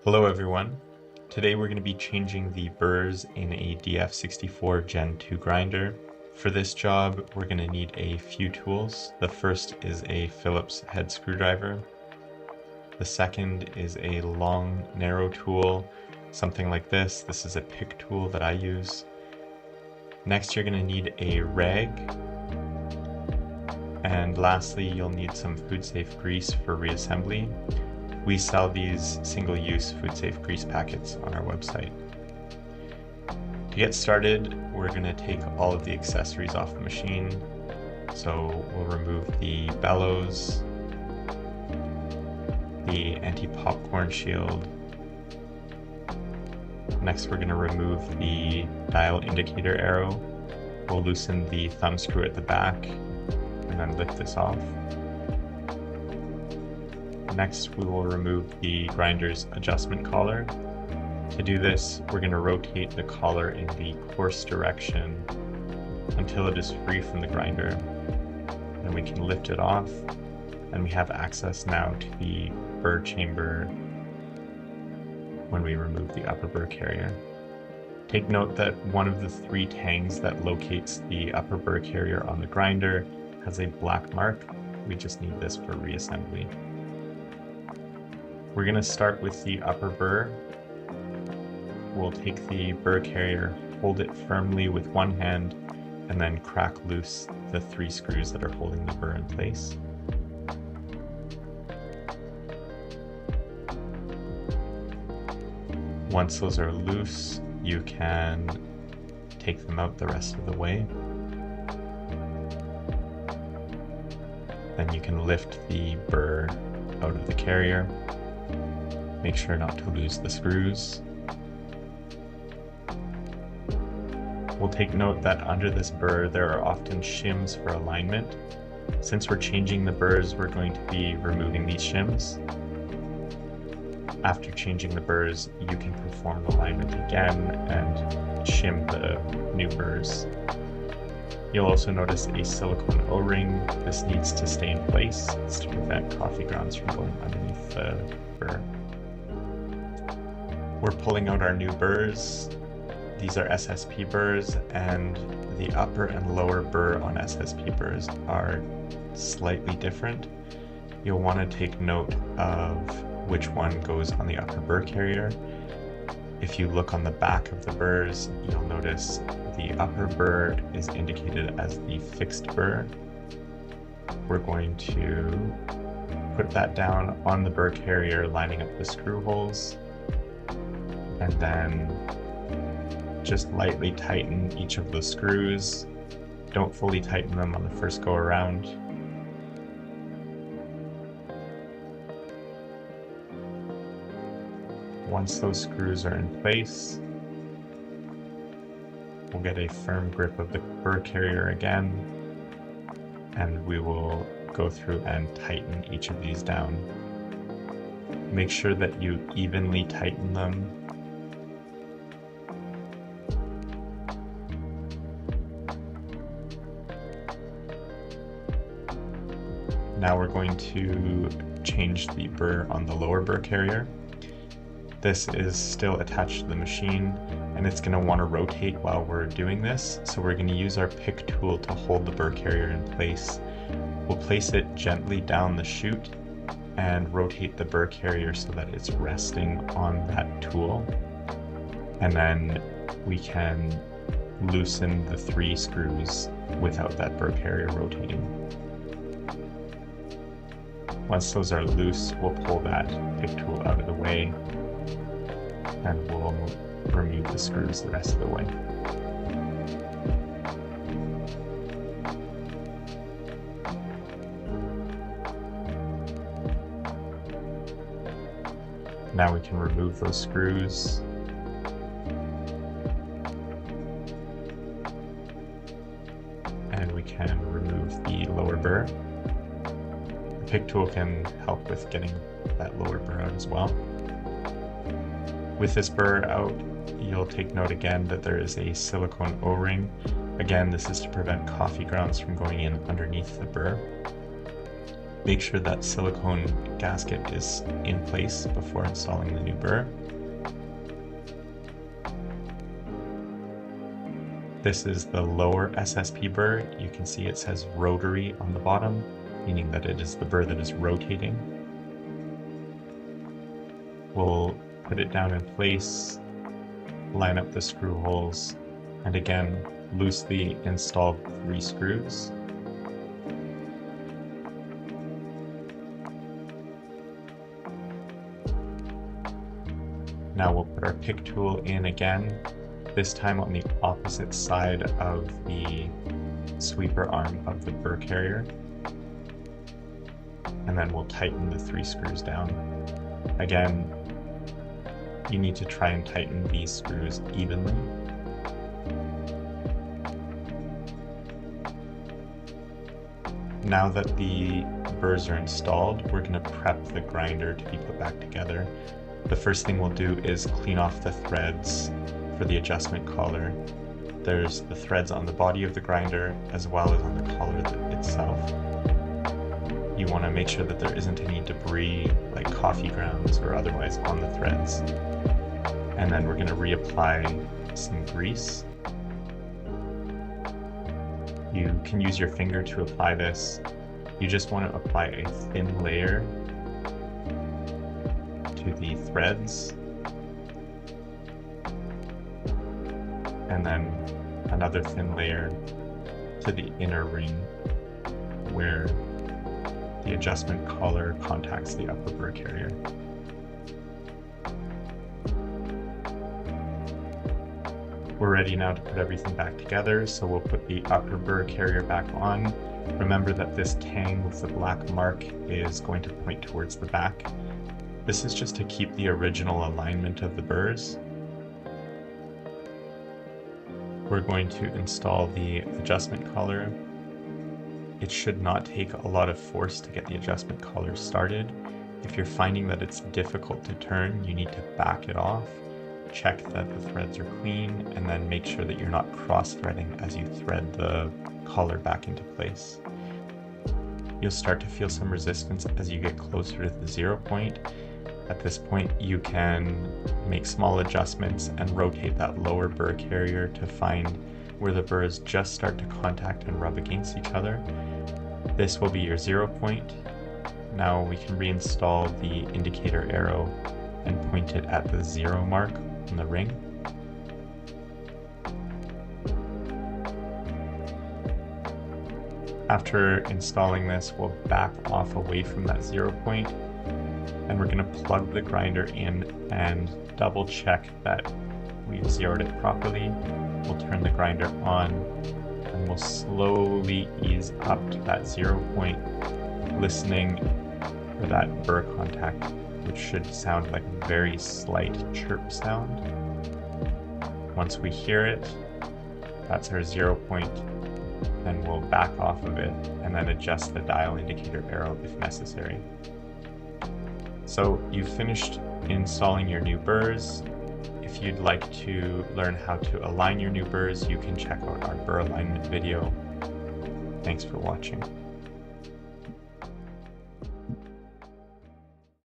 Hello everyone. Today we're going to be changing the burrs in a DF64 Gen 2 grinder. For this job we're going to need a few tools. The first is a Phillips head screwdriver. The second is a long narrow tool, something like this. This is a pick tool that I use. Next you're going to need a rag. And lastly you'll need some food safe grease for reassembly. We sell these single-use food-safe grease packets on our website. To get started, we're going to take all of the accessories off the machine. So we'll remove the bellows, the anti-popcorn shield. Next, we're going to remove the dial indicator arrow. We'll loosen the thumb screw at the back and then lift this off. Next, we will remove the grinder's adjustment collar. To do this, we're going to rotate the collar in the coarse direction until it is free from the grinder. Then we can lift it off, and we have access now to the burr chamber when we remove the upper burr carrier. Take note that one of the three tangs that locates the upper burr carrier on the grinder has a black mark. We just need this for reassembly. We're going to start with the upper burr. We'll take the burr carrier, hold it firmly with one hand, and then crack loose the three screws that are holding the burr in place. Once those are loose, you can take them out the rest of the way. Then you can lift the burr out of the carrier. Make sure not to lose the screws. We'll take note that under this burr there are often shims for alignment. Since we're changing the burrs, we're going to be removing these shims. After changing the burrs, you can perform alignment again and shim the new burrs. You'll also notice a silicone O-ring. This needs to stay in place. It's to prevent coffee grounds from going underneath the burr. We're pulling out our new burrs. These are SSP burrs, and the upper and lower burr on SSP burrs are slightly different. You'll want to take note of which one goes on the upper burr carrier. If you look on the back of the burrs, you'll notice the upper burr is indicated as the fixed burr. We're going to put that down on the burr carrier, lining up the screw holes, and then just lightly tighten each of the screws. Don't fully tighten them on the first go around. Once those screws are in place, we'll get a firm grip of the burr carrier again, and we will go through and tighten each of these down. Make sure that you evenly tighten them. Now we're going to change the burr on the lower burr carrier. This is still attached to the machine, and it's going to want to rotate while we're doing this, so we're going to use our pick tool to hold the burr carrier in place. We'll place it gently down the chute and rotate the burr carrier so that it's resting on that tool, and then we can loosen the three screws without that burr carrier rotating. Once those are loose, we'll pull that pick tool out of the way, and we'll remove the screws the rest of the way. Now we can remove those screws. And we can remove the lower burr. The pick tool can help with getting that lower burr out as well. With this burr out, you'll take note again that there is a silicone O-ring. Again, this is to prevent coffee grounds from going in underneath the burr. Make sure that silicone gasket is in place before installing the new burr. This is the lower SSP burr. You can see it says rotary on the bottom, meaning that it is the burr that is rotating. We'll put it down in place, line up the screw holes, and again, loosely install 3 screws. Now we'll put our pick tool in again, this time on the opposite side of the sweeper arm of the burr carrier. And then we'll tighten the 3 screws down. Again, you need to try and tighten these screws evenly. Now that the burrs are installed, we're going to prep the grinder to be put back together. The first thing we'll do is clean off the threads for the adjustment collar. There's the threads on the body of the grinder as well as on the collar itself. You want to make sure that there isn't any debris like coffee grounds or otherwise on the threads. And then we're going to reapply some grease. You can use your finger to apply this. You just want to apply a thin layer to the threads, and then another thin layer to the inner ring where the adjustment collar contacts the upper burr carrier. We're ready now to put everything back together, so we'll put the upper burr carrier back on. Remember that this tang with the black mark is going to point towards the back. This is just to keep the original alignment of the burrs. We're going to install the adjustment collar. It should not take a lot of force to get the adjustment collar started. If you're finding that it's difficult to turn, you need to back it off, check that the threads are clean, and then make sure that you're not cross-threading as you thread the collar back into place. You'll start to feel some resistance as you get closer to the 0 point. At this point, you can make small adjustments and rotate that lower burr carrier to find where the burrs just start to contact and rub against each other. This will be your 0 point. Now we can reinstall the indicator arrow and point it at the 0 mark on the ring. After installing this, we'll back off away from that 0 point, and we're going to plug the grinder in and double check that we've zeroed it properly. We'll turn the grinder on and we'll slowly ease up to that 0 point, listening for that burr contact, which should sound like a very slight chirp sound. Once we hear it, that's our 0 point, and we'll back off of it and then adjust the dial indicator arrow if necessary. So you've finished installing your new burrs. If you'd like to learn how to align your new burrs, you can check out our burr alignment video. Thanks for watching.